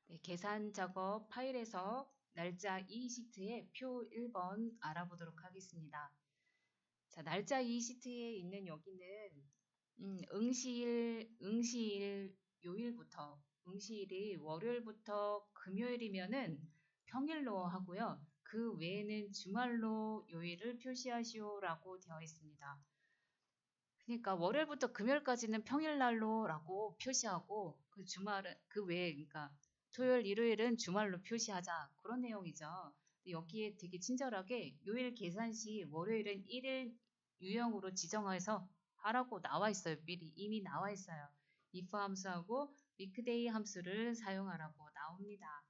네, 계산 작업 파일에서 날짜 이 시트의 표 1번 알아보도록 하겠습니다. 자, 날짜 이 시트에 있는 여기는 응시일 요일부터 응시일이 월요일부터 금요일이면은 평일로 하고요. 그 외에는 주말로 요일을 표시하시오라고 되어 있습니다. 그러니까 월요일부터 금요일까지는 평일날로라고 표시하고 그 주말은 그 외에 그러니까 토요일, 일요일은 주말로 표시하자 그런 내용이죠. 근데 여기에 되게 친절하게 요일 계산 시 월요일은 1일 유형으로 지정해서 하라고 나와 있어요. 미리 이미 나와 있어요. if 함수하고 weekday 함수를 사용하라고 나옵니다.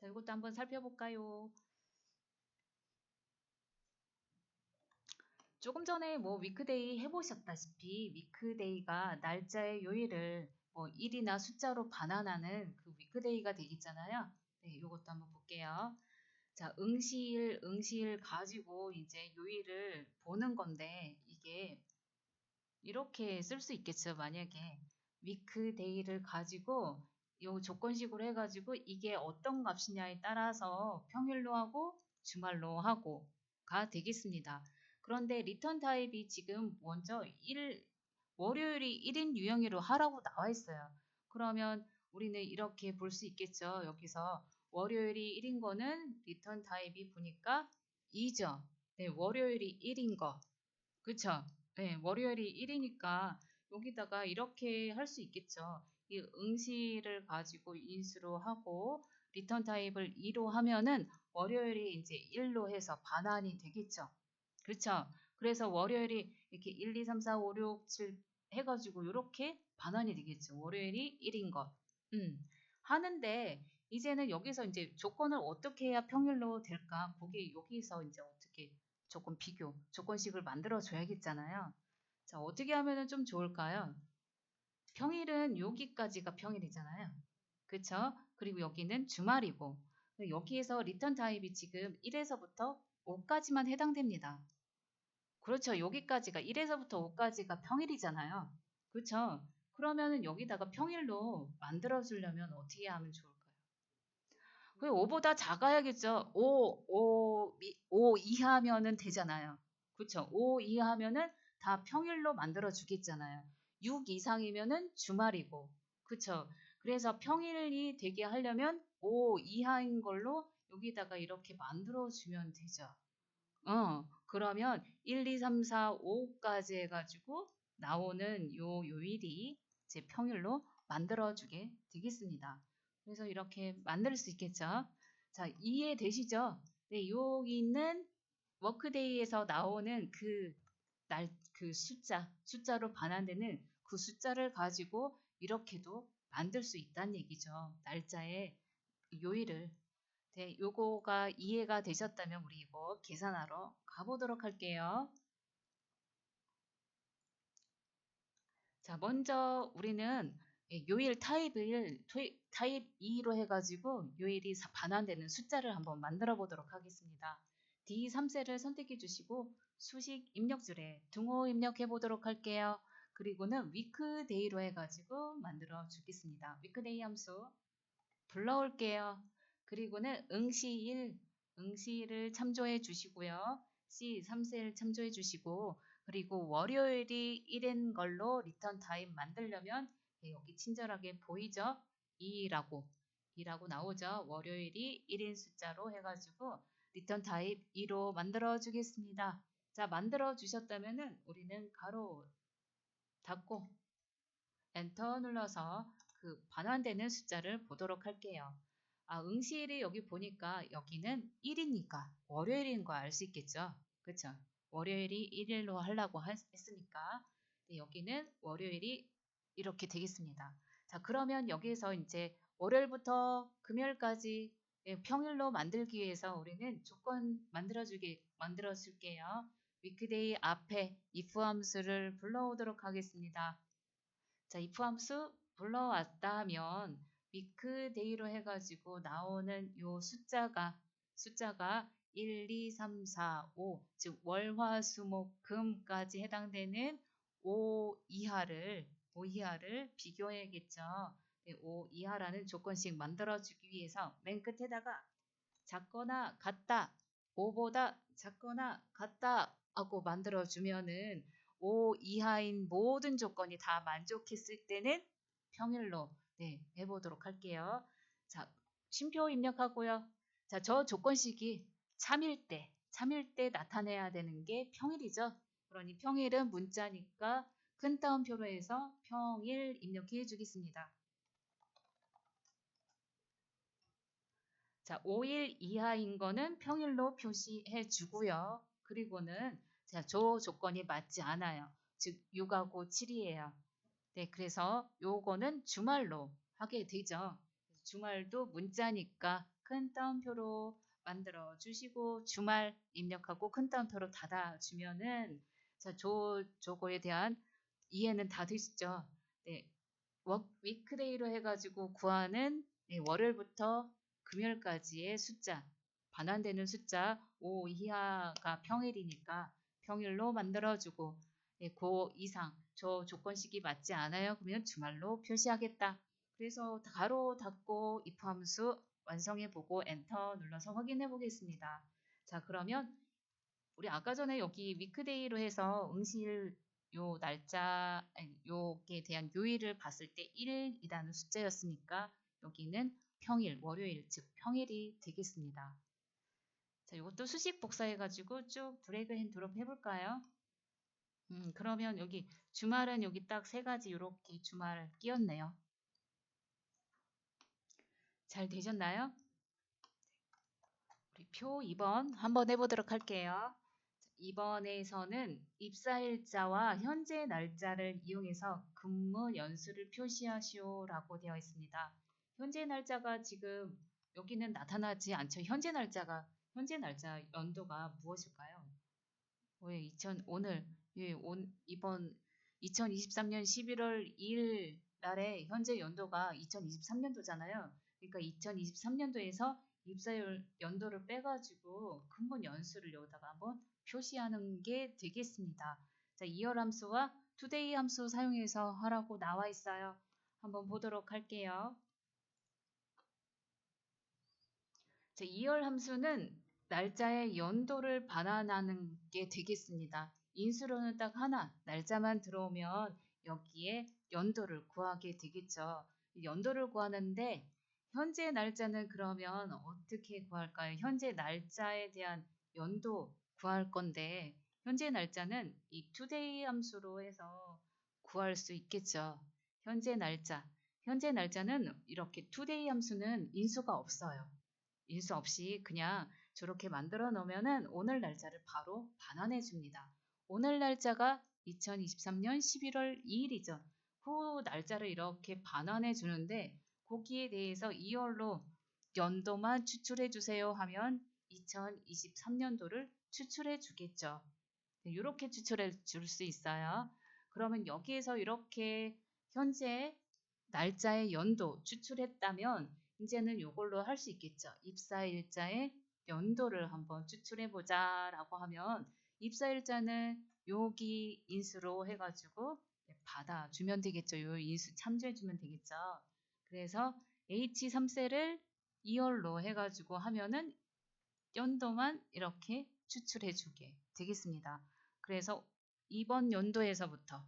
자, 이것도 한번 살펴볼까요? 조금 전에 뭐 위크데이 해보셨다시피 위크데이가 날짜의 요일을 뭐 일이나 숫자로 반환하는 그 위크데이가 되겠잖아요. 네, 이것도 한번 볼게요. 자, 응시일 가지고 이제 요일을 보는 건데 이게 이렇게 쓸 수 있겠죠. 만약에 위크데이를 가지고 요 조건식으로 해가지고 이게 어떤 값이냐에 따라서 평일로 하고 주말로 하고가 되겠습니다. 그런데 리턴 타입이 지금 먼저 월요일이 1인 유형으로 하라고 나와 있어요. 그러면 우리는 이렇게 볼 수 있겠죠. 여기서 월요일이 1인 거는 리턴 타입이 보니까 2죠. 네, 월요일이 1인 거. 그쵸? 네, 월요일이 1이니까 여기다가 이렇게 할 수 있겠죠. 이 응시를 가지고 인수로 하고 리턴 타입을 2로 하면은 월요일이 이제 1로 해서 반환이 되겠죠. 그렇죠? 그래서 월요일이 이렇게 1, 2, 3, 4, 5, 6, 7 해가지고 이렇게 반환이 되겠죠. 월요일이 1인 것. 하는데 이제는 여기서 이제 조건을 어떻게 해야 평일로 될까? 거기 여기서 이제 어떻게 조건식을 만들어 줘야겠잖아요. 자, 어떻게 하면은 좀 좋을까요? 평일은 여기까지가 평일이잖아요. 그쵸? 그리고 여기는 주말이고, 여기에서 리턴 타입이 지금 1에서부터 5까지만 해당됩니다. 그렇죠. 여기까지가 1에서부터 5까지가 평일이잖아요. 그렇죠? 그러면은 여기다가 평일로 만들어 주려면 어떻게 하면 좋을까요? 그 5보다 작아야겠죠. 5 이하면은 되잖아요. 그쵸? 5 이하면은 다 평일로 만들어 주겠잖아요. 6 이상이면은 주말이고. 그쵸? 그래서 평일이 되게 하려면 5 이하인 걸로 여기다가 이렇게 만들어 주면 되죠. 그러면 1, 2, 3, 4, 5까지 해가지고 나오는 요 요일이 제 평일로 만들어주게 되겠습니다. 그래서 이렇게 만들 수 있겠죠. 자, 이해되시죠? 네, 여기 있는 워크데이에서 나오는 그 숫자로 반환되는 그 숫자를 가지고 이렇게도 만들 수 있다는 얘기죠. 날짜의 요일을. 네, 요거가 이해가 되셨다면 우리 이거 계산하러 가보도록 할게요. 자, 먼저 우리는 요일 타입 2로 해가지고 요일이 반환되는 숫자를 한번 만들어 보도록 하겠습니다. D3셀을 선택해 주시고 수식 입력줄에 등호 입력해 보도록 할게요. 그리고는 위크데이로 해가지고 만들어 주겠습니다. 위크데이 함수 불러올게요. 그리고는 응시일을 참조해 주시고요. C3셀 참조해 주시고 그리고 월요일이 1인 걸로 리턴 타입 만들려면 여기 친절하게 보이죠? 2라고 나오죠. 월요일이 1인 숫자로 해가지고 리턴 타입 2로 만들어 주겠습니다. 자, 만들어 주셨다면은 우리는 가로 닫고 엔터 눌러서 그 반환되는 숫자를 보도록 할게요. 아, 응시일이 여기 보니까 여기는 1이니까 월요일인 거 알 수 있겠죠? 그쵸? 월요일이 1일로 하려고 했으니까 여기는 월요일이 이렇게 되겠습니다. 자, 그러면 여기에서 이제 월요일부터 금요일까지 평일로 만들기 위해서 우리는 조건 만들어줄게요. 위크데이 앞에 if 함수를 불러오도록 하겠습니다. 자, if 함수 불러왔다 하면 weekday로 해가지고 나오는 요 숫자가 1, 2, 3, 4, 5, 즉 월, 화, 수, 목, 금까지 해당되는 5 이하를 비교해야겠죠. 네, 5 이하라는 조건식 만들어주기 위해서 맨 끝에다가 작거나 같다, 5보다 작거나 같다 하고 만들어주면은 5 이하인 모든 조건이 다 만족했을 때는 평일로 네, 해보도록 할게요. 자, 쉼표 입력하고요. 자, 저 조건식이 참일 때 나타내야 되는 게 평일이죠. 그러니 평일은 문자니까 큰 따옴표로 해서 평일 입력해 주겠습니다. 자, 5일 이하인 거는 평일로 표시해 주고요. 그리고는 자, 저 조건이 맞지 않아요. 즉 6하고 7이에요. 네, 그래서 요거는 주말로 하게 되죠. 주말도 문자니까 큰 따옴표로 만들어 주시고 주말 입력하고 큰 따옴표로 닫아 주면은 자, 저거에 대한 이해는 다 되시죠? 네. 위크데이로 해가지고 구하는 네, 월요일부터 금요일까지의 숫자, 반환되는 숫자 5 이하가 평일이니까 평일로 만들어주고 네, 그 이상 저 조건식이 맞지 않아요. 그러면 주말로 표시하겠다. 그래서 가로 닫고 if 함수 완성해보고 엔터 눌러서 확인해 보겠습니다. 자, 그러면 우리 아까 전에 여기 위크데이로 해서 응시일 요 날짜, 아니, 요에 대한 요일을 봤을 때 1이라는 숫자였으니까 여기는 평일, 월요일, 즉 평일이 되겠습니다. 자, 이것도 수식 복사해가지고 쭉 드래그 앤 드롭 해볼까요? 그러면 여기 주말은 여기 딱 세 가지 이렇게 주말 끼었네요. 잘 되셨나요? 우리 표 2번 한번 해보도록 할게요. 2번에서는 입사일자와 현재 날짜를 이용해서 근무 연수를 표시하시오라고 되어 있습니다. 현재 날짜가 지금 여기는 나타나지 않죠. 현재 날짜 연도가 무엇일까요? 왜 오늘 예, 이번 2023년 11월 2일 날에 현재 연도가 2023년도잖아요. 그러니까 2023년도에서 입사율 연도를 빼가지고 근무 연수를 여기다가 한번 표시하는 게 되겠습니다. 자, 이열 함수와 today 함수 사용해서 하라고 나와 있어요. 한번 보도록 할게요. 자, 이열 함수는 날짜의 연도를 반환하는 게 되겠습니다. 인수로는 딱 하나, 날짜만 들어오면 여기에 연도를 구하게 되겠죠. 연도를 구하는데 현재 날짜는 그러면 어떻게 구할까요? 현재 날짜에 대한 연도 구할 건데 현재 날짜는 이 today 함수로 해서 구할 수 있겠죠. 현재 날짜는 이렇게 today 함수는 인수가 없어요. 인수 없이 그냥 저렇게 만들어 놓으면은 오늘 날짜를 바로 반환해 줍니다. 오늘 날짜가 2023년 11월 2일이죠. 그 날짜를 이렇게 반환해 주는데 거기에 대해서 2월로 연도만 추출해 주세요 하면 2023년도를 추출해 주겠죠. 이렇게 추출해 줄 수 있어요. 그러면 여기에서 이렇게 현재 날짜의 연도 추출했다면 이제는 이걸로 할 수 있겠죠. 입사일자의 연도를 한번 추출해 보자라고 하면 입사일자는 여기 인수로 해가지고 받아주면 되겠죠. 요 인수 참조해 주면 되겠죠. 그래서 H3셀을 2월로 해가지고 하면은 연도만 이렇게 추출해 주게 되겠습니다. 그래서 이번 연도에서부터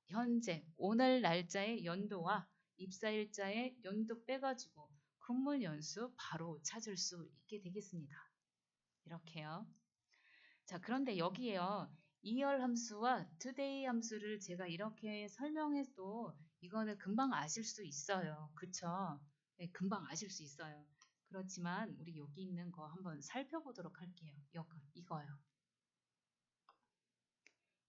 현재 오늘 날짜의 연도와 입사일자의 연도 빼가지고 근무 연수 바로 찾을 수 있게 되겠습니다. 이렇게요. 자, 그런데 여기에요. 이열 함수와 today 함수를 제가 이렇게 설명해도 이거는 금방 아실 수 있어요. 그쵸? 네, 금방 아실 수 있어요. 그렇지만 우리 여기 있는 거 한번 살펴보도록 할게요. 이거요.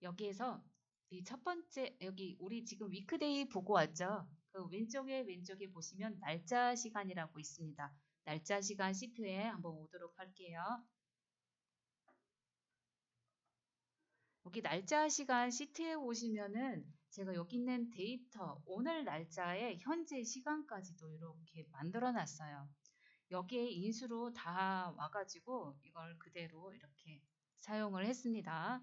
여기에서 이 첫 번째 여기 우리 지금 위크데이 보고 왔죠? 그 왼쪽에 보시면 날짜 시간이라고 있습니다. 날짜 시간 시트에 한번 오도록 할게요. 여기 날짜 시간 시트에 오시면은 제가 여기 있는 데이터 오늘 날짜에 현재 시간까지도 이렇게 만들어 놨어요. 여기에 인수로 다 와가지고 이걸 그대로 이렇게 사용을 했습니다.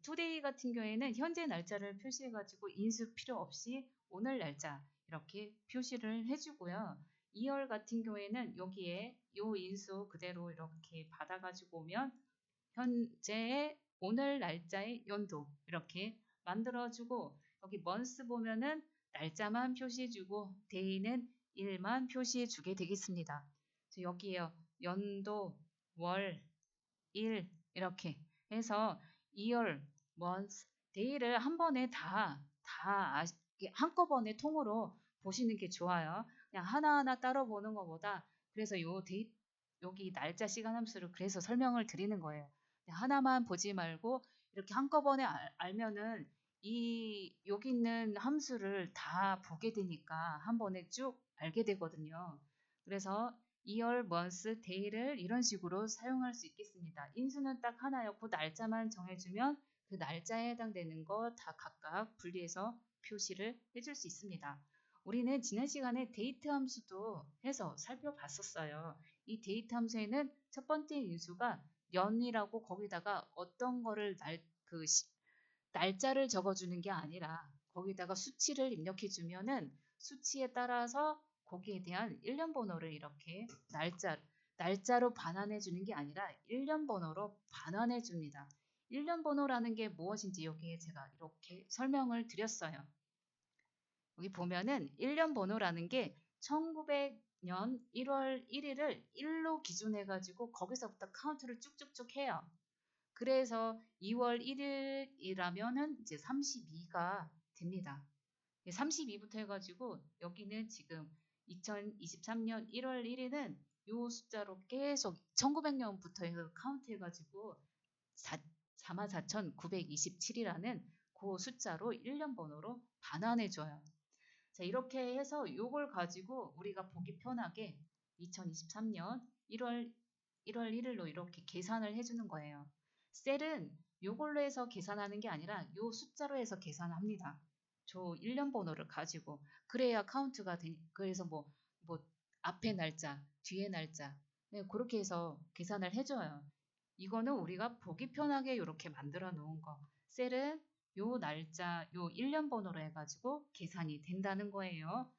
투데이 같은 경우에는 현재 날짜를 표시해가지고 인수 필요 없이 오늘 날짜 이렇게 표시를 해주고요. 2월 같은 경우에는 여기에 요 인수 그대로 이렇게 받아가지고 오면 현재의 오늘 날짜의 연도 이렇게 만들어주고 여기 month 보면은 날짜만 표시해주고 day는 일만 표시해주게 되겠습니다. 여기에요. 연도, 월, 일 이렇게 해서 2월, month, day를 한 번에 한꺼번에 통으로 보시는 게 좋아요. 그냥 하나하나 따로 보는 것보다 그래서 여기 날짜 시간 함수를 그래서 설명을 드리는 거예요. 하나만 보지 말고 이렇게 한꺼번에 알면은 여기 있는 함수를 다 보게 되니까 한 번에 쭉 알게 되거든요. 그래서 2월, month, day를 이런 식으로 사용할 수 있겠습니다. 인수는 딱 하나요. 그 날짜만 정해주면 그 날짜에 해당되는 거 다 각각 분리해서 표시를 해줄 수 있습니다. 우리는 지난 시간에 데이트 함수도 해서 살펴봤었어요. 이 데이트 함수에는 첫 번째 인수가 연이라고 거기다가 어떤 거를 날짜를 적어주는 게 아니라 거기다가 수치를 입력해주면은 수치에 따라서 거기에 대한 일련 번호를 이렇게 날짜로 반환해 주는 게 아니라 일련 번호로 반환해 줍니다. 일련 번호라는 게 무엇인지 여기에 제가 이렇게 설명을 드렸어요. 여기 보면은 일련 번호라는 게 1900년 1월 1일을 1로 기준해 가지고 거기서부터 카운트를 쭉쭉쭉 해요. 그래서 2월 1일이라면은 이제 32가 됩니다. 32부터 해가지고 여기는 지금 2023년 1월 1일은 요 숫자로 계속 1900년부터 해서 카운트 해가지고 44,927이라는 그 숫자로 1년 번호로 반환해줘요. 자, 이렇게 해서 요걸 가지고 우리가 보기 편하게 2023년 1월 1일로 이렇게 계산을 해주는 거예요. 셀은 요걸로 해서 계산하는 게 아니라 요 숫자로 해서 계산합니다. 저 1년 번호를 가지고 그래야 카운트가 되니 그래서 뭐 앞에 날짜, 뒤에 날짜 네, 그렇게 해서 계산을 해줘요. 이거는 우리가 보기 편하게 이렇게 만들어 놓은 거. 셀은 요 날짜, 요 1년 번호로 해가지고 계산이 된다는 거예요.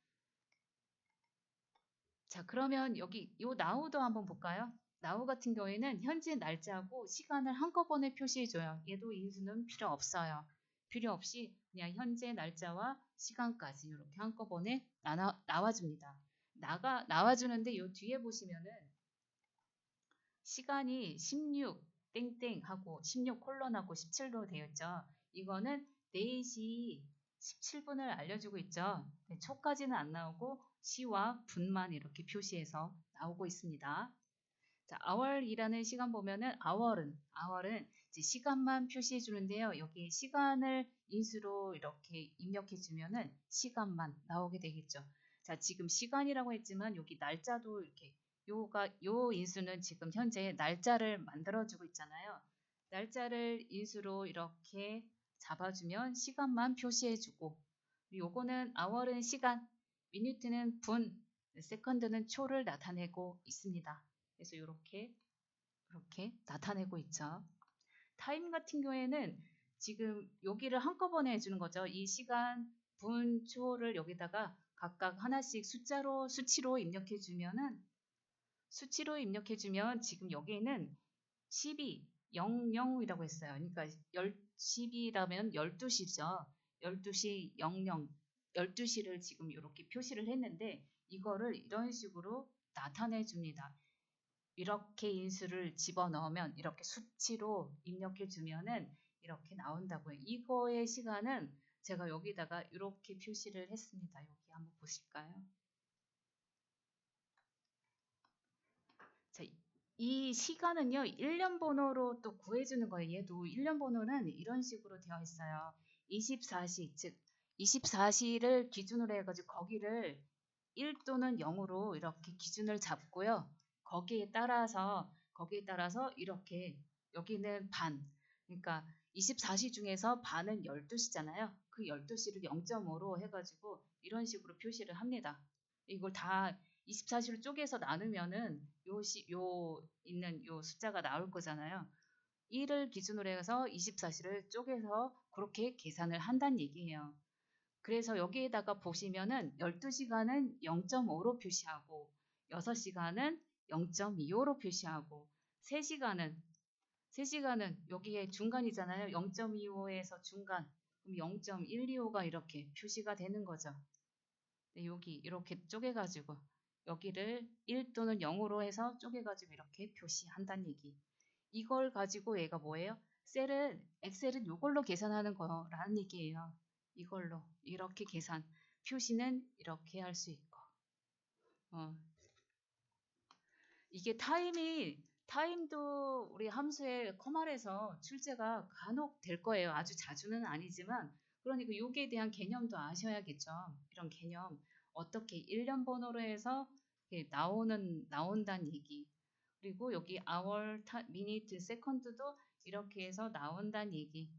자, 그러면 여기 요 now도 한번 볼까요? now 같은 경우에는 현재 날짜하고 시간을 한꺼번에 표시해줘요. 얘도 인수는 필요 없어요. 필요 없이 그냥 현재 날짜와 시간까지 이렇게 한꺼번에 나와줍니다. 나와주는데 요 뒤에 보시면은 시간이 16 땡땡 하고 16 콜론하고 17로 되어 있죠. 이거는 4시 17분을 알려주고 있죠. 네, 초까지는 안 나오고 시와 분만 이렇게 표시해서 나오고 있습니다. 자, hour이라는 시간 보면은 hour은 이제 시간만 표시해 주는데요. 여기 시간을 인수로 이렇게 입력해 주면은 시간만 나오게 되겠죠. 자, 지금 시간이라고 했지만 여기 날짜도 이렇게 요 인수는 지금 현재 날짜를 만들어 주고 있잖아요. 날짜를 인수로 이렇게 잡아주면 시간만 표시해 주고 요거는 hour은 시간, minute는 분, second는 초를 나타내고 있습니다. 그래서 이렇게 나타내고 있죠. 타임 같은 경우에는 지금 여기를 한꺼번에 해주는 거죠. 이 시간, 분, 초를 여기다가 각각 하나씩 수치로 입력해주면 지금 여기에는 12, 00이라고 했어요. 그러니까 10이라면 12시죠. 12시 00, 12시를 지금 이렇게 표시를 했는데 이거를 이런 식으로 나타내 줍니다. 이렇게 인수를 집어넣으면 이렇게 수치로 입력해 주면은 이렇게 나온다고요. 이거의 시간은 제가 여기다가 이렇게 표시를 했습니다. 여기 한번 보실까요? 자, 이 시간은요, 1년 번호로 또 구해주는 거예요. 얘도 1년 번호는 이런 식으로 되어 있어요. 24시, 즉 24시를 기준으로 해가지고 거기를 1 또는 0으로 이렇게 기준을 잡고요. 거기에 따라서 이렇게 여기는 반, 그러니까 24시 중에서 반은 12시잖아요. 그 12시를 0.5로 해가지고 이런 식으로 표시를 합니다. 이걸 다 24시로 쪼개서 나누면은 있는 요 숫자가 나올 거잖아요. 1을 기준으로 해서 24시를 쪼개서 그렇게 계산을 한다는 얘기예요. 그래서 여기에다가 보시면은 12시간은 0.5로 표시하고 6시간은 0.25로 표시하고 3시간은 여기에 중간이잖아요. 0.25에서 중간. 그럼 0.125가 이렇게 표시가 되는 거죠. 네, 여기 이렇게 쪼개가지고 여기를 1 또는 0으로 해서 쪼개가지고 이렇게 표시한다는 얘기. 이걸 가지고 얘가 뭐예요? 엑셀은 이걸로 계산하는 거라는 얘기예요. 이걸로 이렇게 계산. 표시는 이렇게 할 수 있고. 이게 타임도 우리 함수의 커말에서 출제가 간혹 될 거예요. 아주 자주는 아니지만 그러니까 여기에 대한 개념도 아셔야겠죠. 이런 개념 어떻게 1년 번호로 해서 나온다는 얘기. 그리고 여기 hour, minute, second도 이렇게 해서 나온다는 얘기.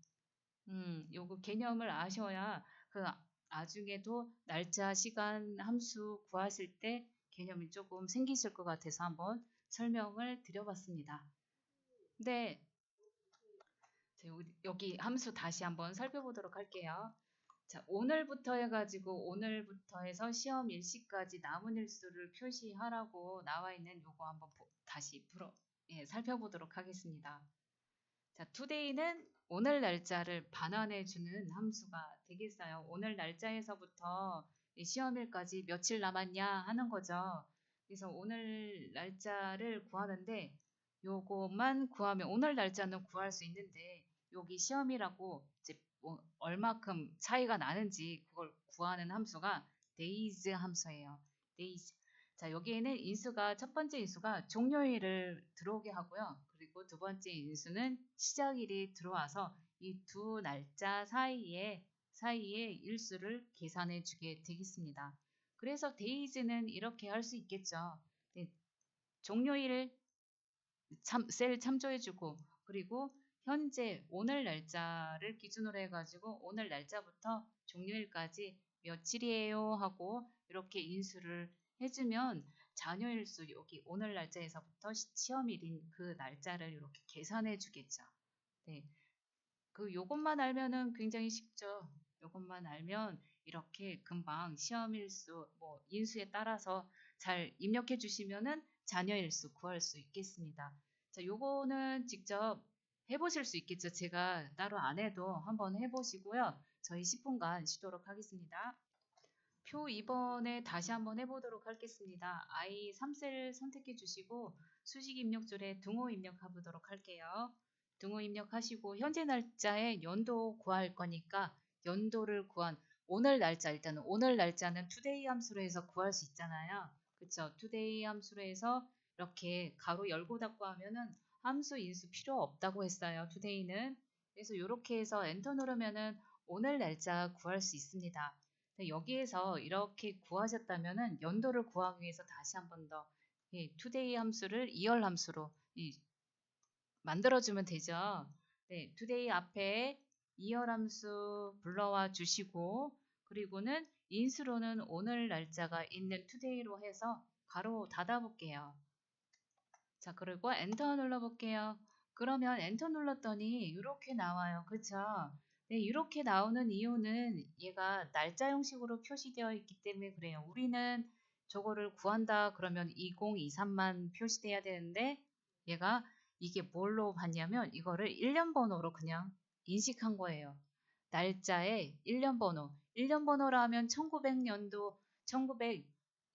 요거 개념을 아셔야 그 나중에도 날짜, 시간, 함수 구하실 때 개념이 조금 생기실 것 같아서 한번 설명을 드려봤습니다. 네, 여기 함수 다시 한번 살펴보도록 할게요. 자, 오늘부터 해서 시험 일시까지 남은 일수를 표시하라고 나와 있는 요거 한번 다시 살펴보도록 하겠습니다. 자, today는 오늘 날짜를 반환해주는 함수가 되겠어요. 오늘 날짜에서부터 시험일까지 며칠 남았냐 하는 거죠. 그래서 오늘 날짜를 구하는데 요것만 구하면 오늘 날짜는 구할 수 있는데 여기 시험이라고 이제 뭐 얼마큼 차이가 나는지 그걸 구하는 함수가 days 함수예요. days. 자, 여기에는 첫 번째 인수가 종료일을 들어오게 하고요. 그리고 두 번째 인수는 시작일이 들어와서 이 두 날짜 사이에 일수를 계산해 주게 되겠습니다. 그래서 days는 이렇게 할 수 있겠죠. 네, 종료일 셀 참조해 주고 그리고 현재 오늘 날짜를 기준으로 해가지고 오늘 날짜부터 종료일까지 며칠이에요 하고 이렇게 인수를 해주면 잔여일수 여기 오늘 날짜에서부터 시험일인 그 날짜를 이렇게 계산해 주겠죠. 네, 요것만 알면은 굉장히 쉽죠. 요것만 알면 이렇게 금방 시험일수 뭐 인수에 따라서 잘 입력해 주시면은 잔여일수 구할 수 있겠습니다. 자, 요거는 직접 해보실 수 있겠죠. 제가 따로 안 해도 한번 해보시고요. 저희 10분간 쉬도록 하겠습니다. 표 2번에 다시 한번 해보도록 하겠습니다. I 3셀 선택해 주시고 수식 입력줄에 등호 입력해 보도록 할게요. 등호 입력하시고 현재 날짜에 연도 구할 거니까 연도를 구한 오늘 날짜 일단은 오늘 날짜는 today 함수로 해서 구할 수 있잖아요. 그쵸? today 함수로 해서 이렇게 가로 열고 닫고 하면은 함수 인수 필요 없다고 했어요. today는. 그래서 이렇게 해서 엔터 누르면은 오늘 날짜 구할 수 있습니다. 여기에서 이렇게 구하셨다면은 연도를 구하기 위해서 다시 한 번 더 today 함수를 2열 함수로 만들어주면 되죠. 네, today 앞에 2열 함수 불러와 주시고 그리고는 인수로는 오늘 날짜가 있는 today로 해서 가로 닫아 볼게요. 자, 그리고 엔터 눌러볼게요. 그러면 엔터 눌렀더니 이렇게 나와요. 그쵸? 네, 이렇게 나오는 이유는 얘가 날짜 형식으로 표시되어 있기 때문에 그래요. 우리는 저거를 구한다 그러면 2023만 표시돼야 되는데 얘가 이게 뭘로 봤냐면 이거를 1년 번호로 그냥 인식한 거예요. 날짜에 1년 번호. 1년 번호라 하면 1900년도 1900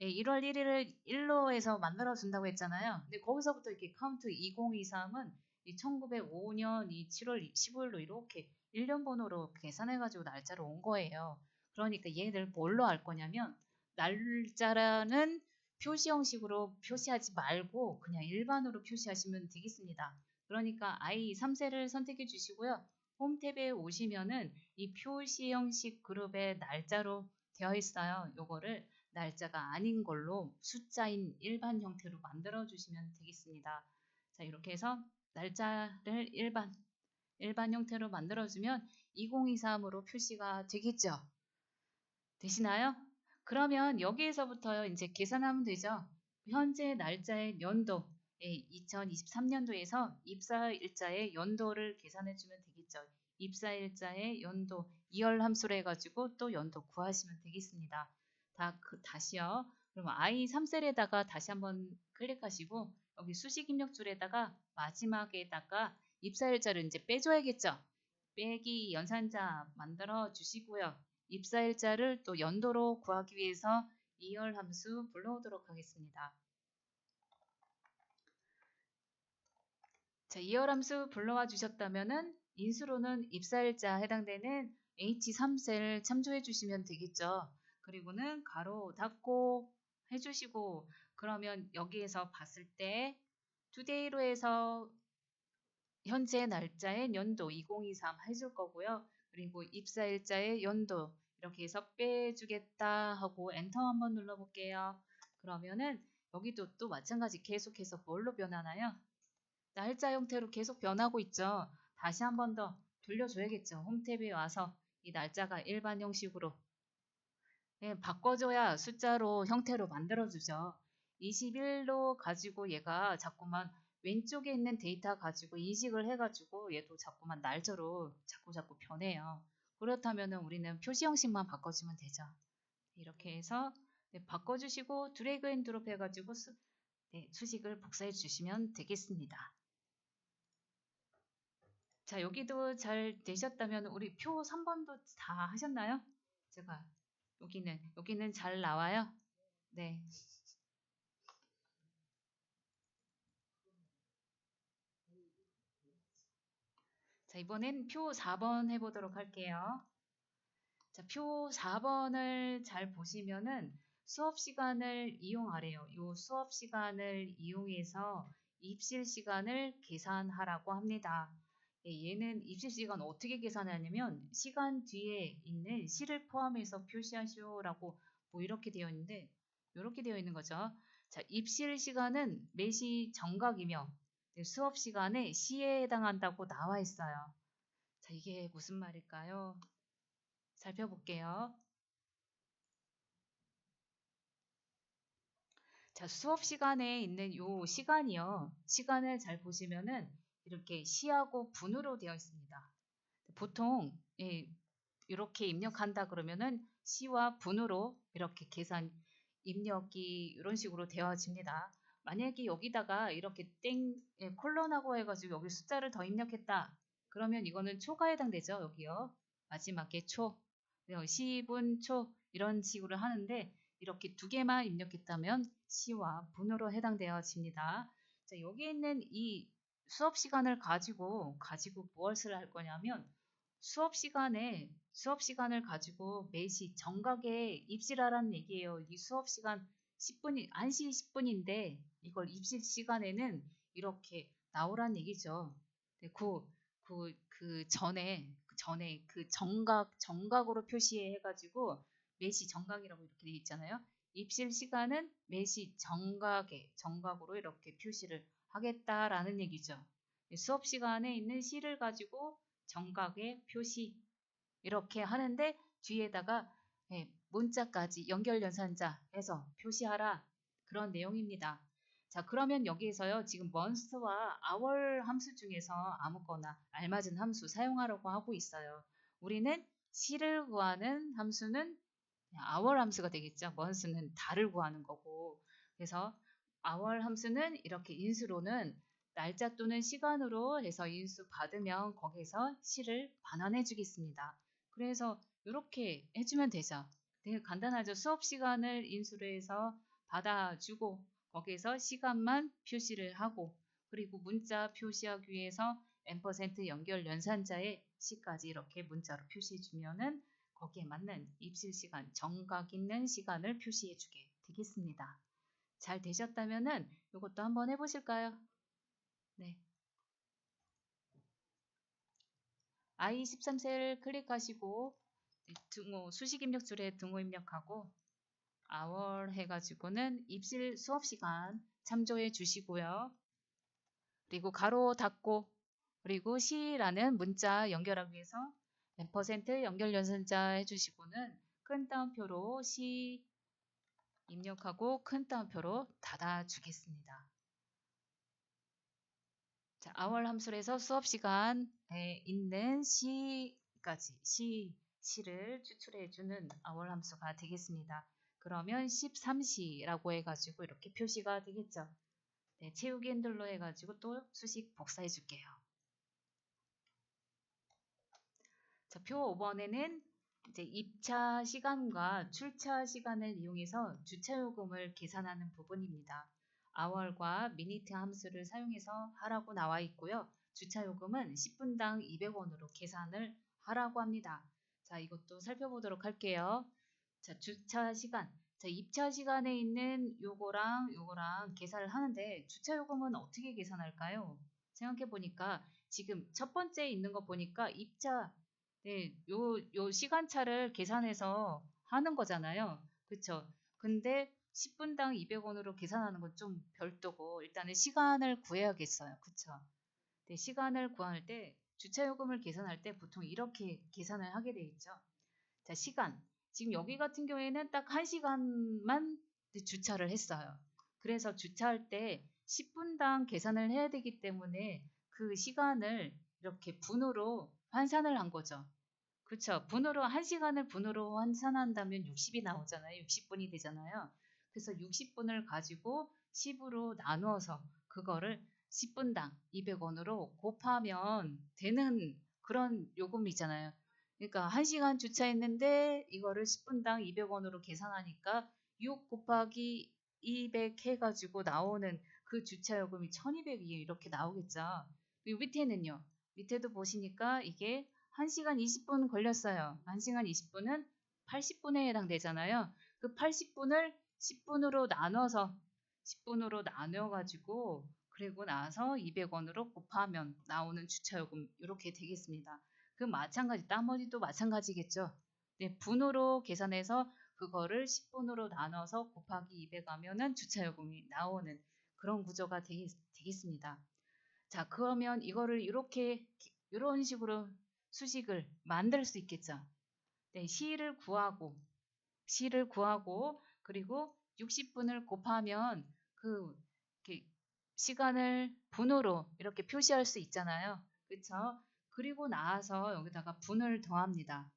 1월 1일을 1로 해서 만들어 준다고 했잖아요. 근데 거기서부터 이렇게 카운트 2023은 이 1905년 이 7월 15일로 이렇게 1년 번호로 계산해가지고 날짜로 온 거예요. 그러니까 얘들 뭘로 할 거냐면 날짜라는 표시 형식으로 표시하지 말고 그냥 일반으로 표시하시면 되겠습니다. 그러니까 I 3셀을 선택해 주시고요. 홈 탭에 오시면은 이 표시 형식 그룹의 날짜로 되어 있어요. 요거를 날짜가 아닌 걸로 숫자인 일반 형태로 만들어 주시면 되겠습니다. 자, 이렇게 해서 날짜를 일반 형태로 만들어 주면 2023으로 표시가 되겠죠. 되시나요? 그러면 여기에서부터 이제 계산하면 되죠. 현재 날짜의 연도 2023년도에서 입사일자의 연도를 계산해 주면 되겠죠. 입사일자의 연도 2열 함수로 해가지고 또 연도 구하시면 되겠습니다. 다시요. 그러면 I3셀에다가 다시 한번 클릭하시고 여기 수식 입력줄에다가 마지막에다가 입사일자를 이제 빼줘야겠죠. 빼기 연산자 만들어 주시고요. 입사일자를 또 연도로 구하기 위해서 2열 함수 불러오도록 하겠습니다. 자, 2열 함수 불러와 주셨다면은 인수로는 입사일자 해당되는 H3셀 참조해 주시면 되겠죠. 그리고는 가로 닫고 해주시고 그러면 여기에서 봤을 때 today로 해서 현재 날짜의 연도 2023 해줄 거고요. 그리고 입사일자의 연도 이렇게 해서 빼주겠다 하고 엔터 한번 눌러볼게요. 그러면은 여기도 또 마찬가지 계속해서 뭘로 변하나요? 날짜 형태로 계속 변하고 있죠. 다시 한 번 더 돌려줘야겠죠. 홈탭에 와서 이 날짜가 일반 형식으로 바꿔줘야 숫자로 형태로 만들어주죠. 21로 가지고 얘가 자꾸만 왼쪽에 있는 데이터 가지고 인식을 해가지고 얘도 자꾸만 날짜로 자꾸 변해요. 그렇다면 우리는 표시 형식만 바꿔주면 되죠. 이렇게 해서 바꿔주시고 드래그 앤 드롭 해가지고 수식을 복사해 주시면 되겠습니다. 자, 여기도 잘 되셨다면 우리 표 3번도 다 하셨나요? 제가 여기는 잘 나와요. 네. 자, 이번엔 표 4번 해보도록 할게요. 자, 표 4번을 잘 보시면은 수업 시간을 이용하래요. 이 수업 시간을 이용해서 입실 시간을 계산하라고 합니다. 얘는 입실 시간 어떻게 계산하냐면 시간 뒤에 있는 시를 포함해서 표시하시오라고 뭐 이렇게 되어 있는데 이렇게 되어 있는 거죠. 자, 입실 시간은 매시 정각이며 수업 시간에 시에 해당한다고 나와 있어요. 자, 이게 무슨 말일까요? 살펴볼게요. 자, 수업 시간에 있는 요 시간이요. 시간을 잘 보시면은 이렇게 시하고 분으로 되어 있습니다. 보통 이렇게 입력한다 그러면은 시와 분으로 이렇게 계산 입력이 이런 식으로 되어집니다. 만약에 여기다가 이렇게 콜론하고 해가지고 여기 숫자를 더 입력했다. 그러면 이거는 초가 해당되죠. 여기요. 마지막에 초, 시분, 초 이런 식으로 하는데 이렇게 두 개만 입력했다면 시와 분으로 해당되어집니다. 자, 여기 있는 이 수업 시간을 가지고 무엇을 할 거냐면 수업 시간을 가지고 매시 정각에 입실하라는 얘기예요. 이 수업 시간 10분이 1시 10분인데 이걸 입실 시간에는 이렇게 나오란 얘기죠. 네, 그 전에 그 정각으로 표시해 가지고 매시 정각이라고 이렇게 돼 있잖아요. 입실 시간은 매시 정각으로 이렇게 표시를 하겠다라는 얘기죠. 수업 시간에 있는 시를 가지고 정각의 표시 이렇게 하는데 뒤에다가 문자까지 연결 연산자 해서 표시하라 그런 내용입니다. 자, 그러면 여기에서요 지금 month와 hour 함수 중에서 아무거나 알맞은 함수 사용하라고 하고 있어요. 우리는 시를 구하는 함수는 hour 함수가 되겠죠. month는 달을 구하는 거고 그래서 hour 함수는 이렇게 인수로는 날짜 또는 시간으로 해서 인수 받으면 거기에서 시를 반환해 주겠습니다. 그래서 이렇게 해주면 되죠. 되게 간단하죠. 수업 시간을 인수로 해서 받아주고 거기에서 시간만 표시를 하고 그리고 문자 표시하기 위해서 앰퍼센트 연결 연산자에 시까지 이렇게 문자로 표시해 주면은 거기에 맞는 입실 시간, 정각 있는 시간을 표시해 주게 되겠습니다. 잘 되셨다면은 이것도 한번 해보실까요? 네. I13셀 클릭하시고 등호 수식 입력줄에 등호 입력하고 hour 해가지고는 입실 수업 시간 참조해 주시고요. 그리고 가로 닫고 그리고 시라는 문자 연결하기 위해서 %, 연결 연산자 해주시고는 큰 따옴표로 시 입력하고 큰 따옴표로 닫아 주겠습니다. 자, hour 함수에서 수업 시간에 있는 시까지 시를 추출해주는 hour 함수가 되겠습니다. 그러면 13시라고 해가지고 이렇게 표시가 되겠죠. 네, 채우기 핸들로 해가지고 또 수식 복사해 줄게요. 자, 표 5번에는 이제 입차 시간과 출차 시간을 이용해서 주차 요금을 계산하는 부분입니다. hour과 minute 함수를 사용해서 하라고 나와 있고요. 주차 요금은 10분당 200원으로 계산을 하라고 합니다. 자, 이것도 살펴보도록 할게요. 자, 주차 시간. 자, 입차 시간에 있는 요거랑 계산을 하는데 주차 요금은 어떻게 계산할까요? 생각해 보니까 지금 첫 번째 있는 거 보니까 입차 네, 요 시간차를 계산해서 하는 거잖아요. 그쵸? 근데 10분당 200원으로 계산하는 건 좀 별도고, 일단은 시간을 구해야겠어요. 그쵸? 네, 시간을 구할 때, 주차요금을 계산할 때 보통 이렇게 계산을 하게 돼 있죠. 자, 시간. 지금 여기 같은 경우에는 딱 1시간만 주차를 했어요. 그래서 주차할 때 10분당 계산을 해야 되기 때문에 그 시간을 이렇게 분으로 환산을 한 거죠. 그렇죠. 분으로 1시간을 분으로 환산한다면 60이 나오잖아요. 60분이 되잖아요. 그래서 60분을 가지고 10으로 나누어서 그거를 10분당 200원으로 곱하면 되는 그런 요금이잖아요. 그러니까 1시간 주차했는데 이거를 10분당 200원으로 계산하니까 6 곱하기 200 해가지고 나오는 그 주차 요금이 1200이 이렇게 나오겠죠. 그리고 밑에는요. 밑에도 보시니까 이게 1시간 20분 걸렸어요. 1시간 20분은 80분에 해당되잖아요. 그 80분을 10분으로 나눠서 10분으로 나눠가지고 그리고 나서 200원으로 곱하면 나오는 주차요금 이렇게 되겠습니다. 그 마찬가지 나머지도 마찬가지겠죠. 네, 분으로 계산해서 그거를 10분으로 나눠서 곱하기 200 하면은 주차요금이 나오는 그런 구조가 되겠습니다. 자, 그러면 이거를 이런 식으로 수식을 만들 수 있겠죠. 네, 시를 구하고 그리고 60분을 곱하면 그 이렇게 시간을 분으로 이렇게 표시할 수 있잖아요. 그렇죠? 그리고 나서 여기다가 분을 더합니다.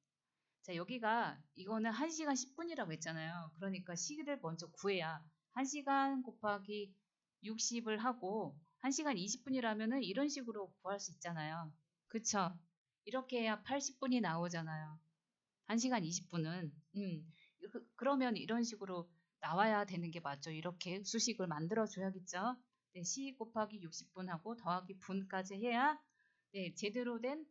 자, 여기가 이거는 1시간 10분이라고 했잖아요. 그러니까 시를 먼저 구해야 1시간 곱하기 60을 하고 1시간 20분이라면은 이런 식으로 구할 수 있잖아요. 그쵸? 이렇게 해야 80분이 나오잖아요. 1시간 20분은. 그러면 이런 식으로 나와야 되는 게 맞죠. 이렇게 수식을 만들어 줘야겠죠. 네, 시 곱하기 60분하고 더하기 분까지 해야 네, 제대로 된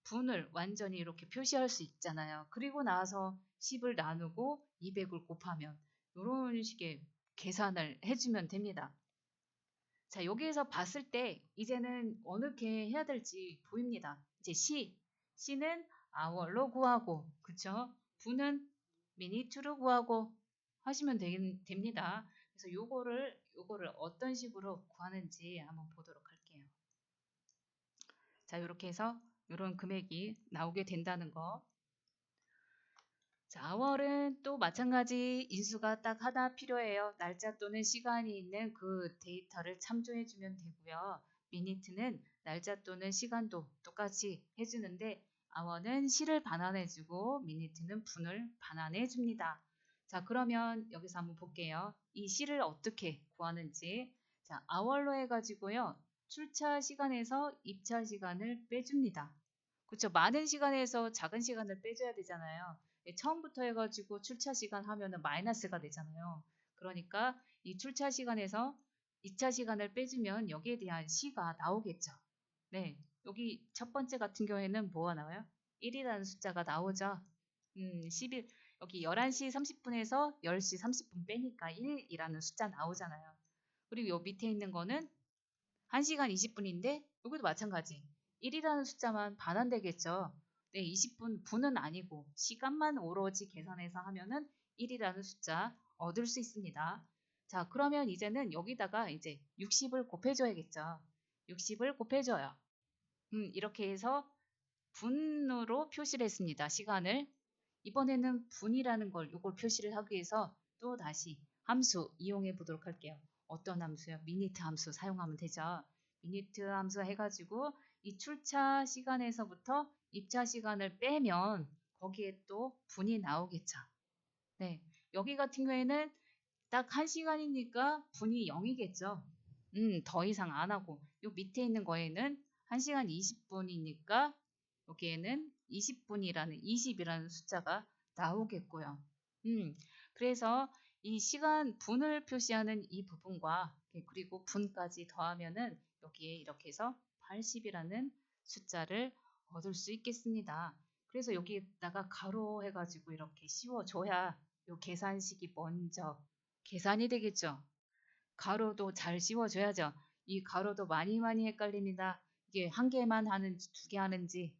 분을 완전히 이렇게 표시할 수 있잖아요. 그리고 나서 10을 나누고 200을 곱하면 이런 식의 계산을 해주면 됩니다. 자, 여기에서 봤을 때 이제는 어떻게 해야 될지 보입니다. 이제 시는 hour로 구하고, 그쵸? 분은 minute로 구하고 하시면 됩니다. 그래서 요거를 어떤 식으로 구하는지 한번 보도록 할게요. 자, 이렇게 해서 이런 금액이 나오게 된다는 거. 자, hour은 또 마찬가지 인수가 딱 하나 필요해요. 날짜 또는 시간이 있는 그 데이터를 참조해주면 되고요. minute는 날짜 또는 시간도 똑같이 해주는데 hour는 시를 반환해주고 minute는 분을 반환해줍니다. 자, 그러면 여기서 한번 볼게요. 이 시를 어떻게 구하는지. 자, hour로 해가지고요. 출차 시간에서 입차 시간을 빼줍니다. 그렇죠. 많은 시간에서 작은 시간을 빼줘야 되잖아요. 처음부터 해가지고 출차 시간 하면은 마이너스가 되잖아요. 그러니까 이 출차 시간에서 2차 시간을 빼주면 여기에 대한 시가 나오겠죠. 네. 여기 첫 번째 같은 경우에는 뭐가 나와요? 1이라는 숫자가 나오죠. 11, 여기 11시 30분에서 10시 30분 빼니까 1이라는 숫자 나오잖아요. 그리고 요 밑에 있는 거는 1시간 20분인데 여기도 마찬가지. 1이라는 숫자만 반환되겠죠. 네, 20분, 분은 아니고 시간만 오로지 계산해서 하면은 1이라는 숫자 얻을 수 있습니다. 자, 그러면 이제는 여기다가 이제 60을 곱해줘야겠죠. 60을 곱해줘요. 이렇게 해서 분으로 표시를 했습니다. 시간을. 이번에는 분이라는 걸 이걸 표시를 하기 위해서 또 다시 함수 이용해 보도록 할게요. 어떤 함수요? 미니트 함수 사용하면 되죠. 미니트 함수 해가지고 이 출차 시간에서부터 입차 시간을 빼면 거기에 또 분이 나오겠죠. 네, 여기 같은 경우에는 딱 1시간이니까 분이 0이겠죠. 더 이상 안 하고 요 밑에 있는 거에는 1시간 20분이니까 여기에는 20분이라는 20이라는 숫자가 나오겠고요. 그래서 이 시간 분을 표시하는 이 부분과 그리고 분까지 더하면은 여기에 이렇게 해서 80이라는 숫자를 얻을 수 있겠습니다. 그래서 여기에다가 가로 해가지고 이렇게 씌워줘야 요 계산식이 먼저 계산이 되겠죠. 가로도 잘 씌워줘야죠. 이 가로도 많이 헷갈립니다. 이게 한 개만 하는지 두 개 하는지에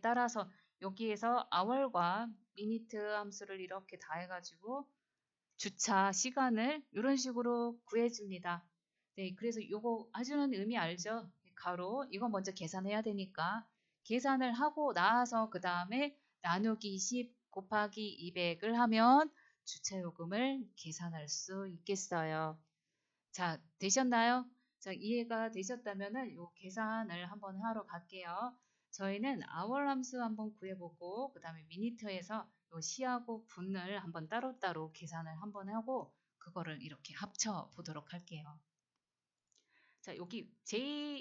따라서 여기에서 hour과 minute 함수를 이렇게 다 해가지고 주차 시간을 이런 식으로 구해줍니다. 네, 그래서 요거 아주는 의미 알죠? 가로 이거 먼저 계산해야 되니까 계산을 하고 나서 그 다음에 나누기 10 곱하기 200을 하면 주차요금을 계산할 수 있겠어요. 자, 되셨나요? 자, 이해가 되셨다면은 요 계산을 한번 하러 갈게요. 저희는 hour 함수 한번 구해보고 그 다음에 미니트에서 요 시하고 분을 한번 따로따로 계산을 한번 하고 그거를 이렇게 합쳐 보도록 할게요. 자, 여기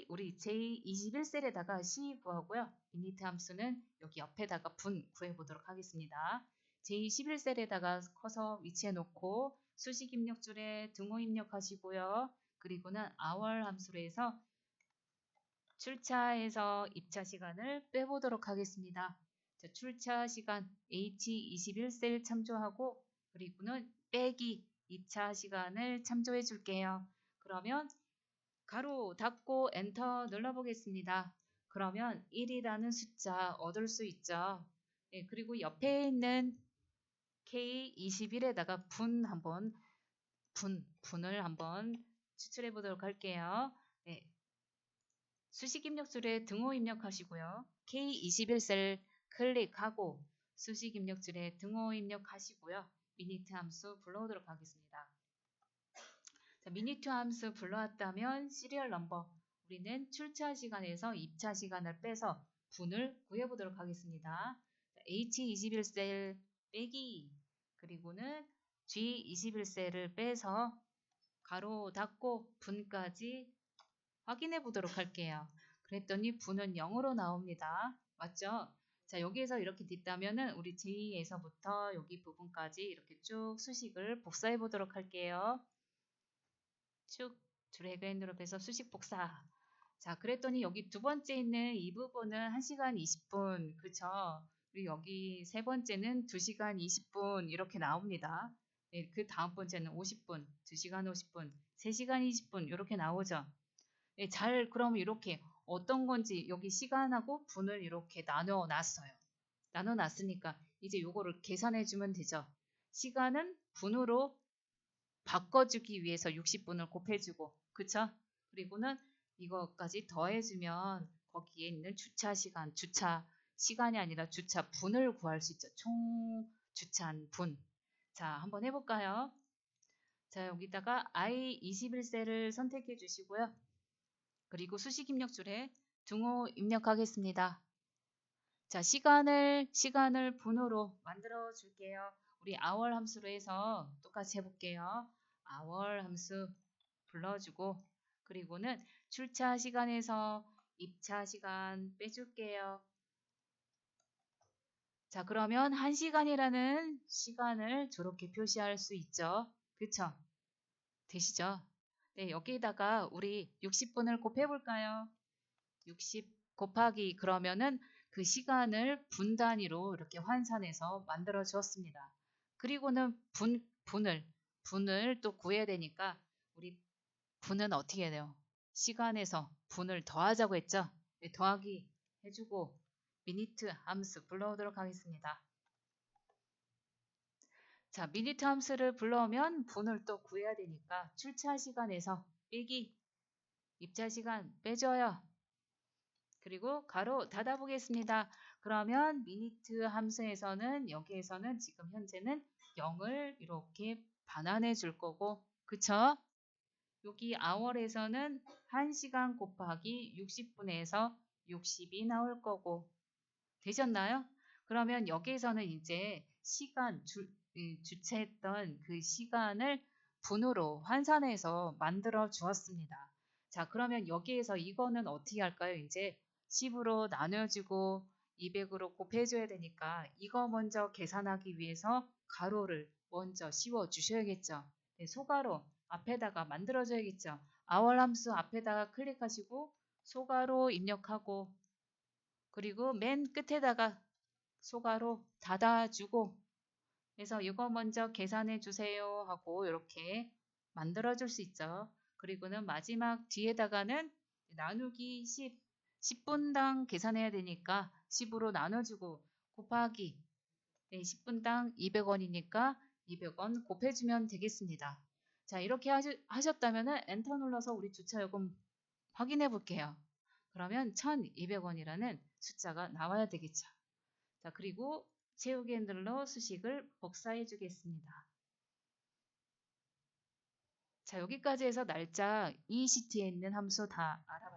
우리 J21셀에다가 시 구하고요. 미니트 함수는 여기 옆에다가 분 구해보도록 하겠습니다. J11셀에다가 커서 위치해 놓고 수식 입력줄에 등호 입력하시고요. 그리고는 hour 함수로 해서 출차에서 입차 시간을 빼보도록 하겠습니다. 자, 출차 시간 H21셀 참조하고 그리고는 빼기 입차 시간을 참조해 줄게요. 그러면 가로 닫고 엔터 눌러보겠습니다. 그러면 1이라는 숫자 얻을 수 있죠. 네, 그리고 옆에 있는 K21에다가 분을 한번 추출해 보도록 할게요. 네, 수식 입력줄에 등호 입력하시고요. K21셀 클릭하고 수식 입력줄에 등호 입력하시고요. 미니트 함수 불러오도록 하겠습니다. 자, 미니트 함수 불러왔다면 시리얼 넘버 우리는 출차 시간에서 입차 시간을 빼서 분을 구해보도록 하겠습니다. 자, H21셀 빼기 그리고는 G21셀을 빼서 가로 닫고 분까지 확인해 보도록 할게요. 그랬더니 분은 0으로 나옵니다. 맞죠? 자, 여기에서 이렇게 됐다면은 우리 J에서부터 여기 부분까지 이렇게 쭉 수식을 복사해 보도록 할게요. 쭉 드래그 앤 드롭해서 수식 복사. 자, 그랬더니 여기 두 번째 있는 이 부분은 1시간 20분. 그쵸? 그리고 여기 세 번째는 2시간 20분 이렇게 나옵니다. 네, 그 다음 번째는 50분, 2시간 50분, 3시간 20분 이렇게 나오죠. 네, 그러면 이렇게 어떤 건지 여기 시간하고 분을 이렇게 나눠 놨어요. 나눠 놨으니까 이제 요거를 계산해 주면 되죠. 시간은 분으로 바꿔주기 위해서 60분을 곱해주고, 그쵸? 그리고는 이거까지 더해주면 거기에 있는 주차 시간이 아니라 주차 분을 구할 수 있죠. 총 주차한 분. 자, 한번 해볼까요? 자, 여기다가 I21셀을 선택해 주시고요. 그리고 수식 입력줄에 등호 입력하겠습니다. 자, 시간을 분으로 만들어 줄게요. 우리 hour 함수로 해서 똑같이 해볼게요. hour 함수 불러주고 그리고는 출차 시간에서 입차 시간 빼줄게요. 자, 그러면 1시간이라는 시간을 저렇게 표시할 수 있죠. 그쵸? 되시죠? 네, 여기다가 우리 60분을 곱해볼까요? 60 곱하기 그러면은 그 시간을 분 단위로 이렇게 환산해서 만들어 주었습니다. 그리고는 분을 또 구해야 되니까 우리 분은 어떻게 해야 돼요? 시간에서 분을 더하자고 했죠? 네, 더하기 해주고 미니트 함수 불러오도록 하겠습니다. 자, 미니트 함수를 불러오면 분을 또 구해야 되니까 출차 시간에서 빼기 입차 시간 빼줘요. 그리고 가로 닫아 보겠습니다. 그러면 미니트 함수에서는 여기에서는 지금 현재는 0을 이렇게 반환해 줄 거고 그쵸? 여기 hour에서는 1시간 곱하기 60분에서 60이 나올 거고 되셨나요? 그러면 여기에서는 이제 시간, 주체했던 그 시간을 분으로 환산해서 만들어 주었습니다. 자, 그러면 여기에서 이거는 어떻게 할까요? 이제 10으로 나눠주고 200으로 곱해줘야 되니까 이거 먼저 계산하기 위해서 가로를 먼저 씌워 주셔야겠죠. 네, 소가로 앞에다가 만들어줘야겠죠. 아월 함수 앞에다가 클릭하시고 소가로 입력하고 그리고 맨 끝에다가 소가로 닫아주고 그래서 이거 먼저 계산해 주세요 하고 이렇게 만들어 줄 수 있죠. 그리고는 마지막 뒤에다가는 나누기 10, 10분당 계산해야 되니까 10으로 나눠주고 곱하기 10분당 200원이니까 200원 곱해주면 되겠습니다. 자, 이렇게 하셨다면 엔터 눌러서 우리 주차요금 확인해 볼게요. 그러면 1200원이라는 숫자가 나와야 되겠죠. 자, 그리고 채우기 핸들로 수식을 복사해 주겠습니다. 자, 여기까지 해서 날짜 이 시트에 있는 함수 다 알아봤습니다.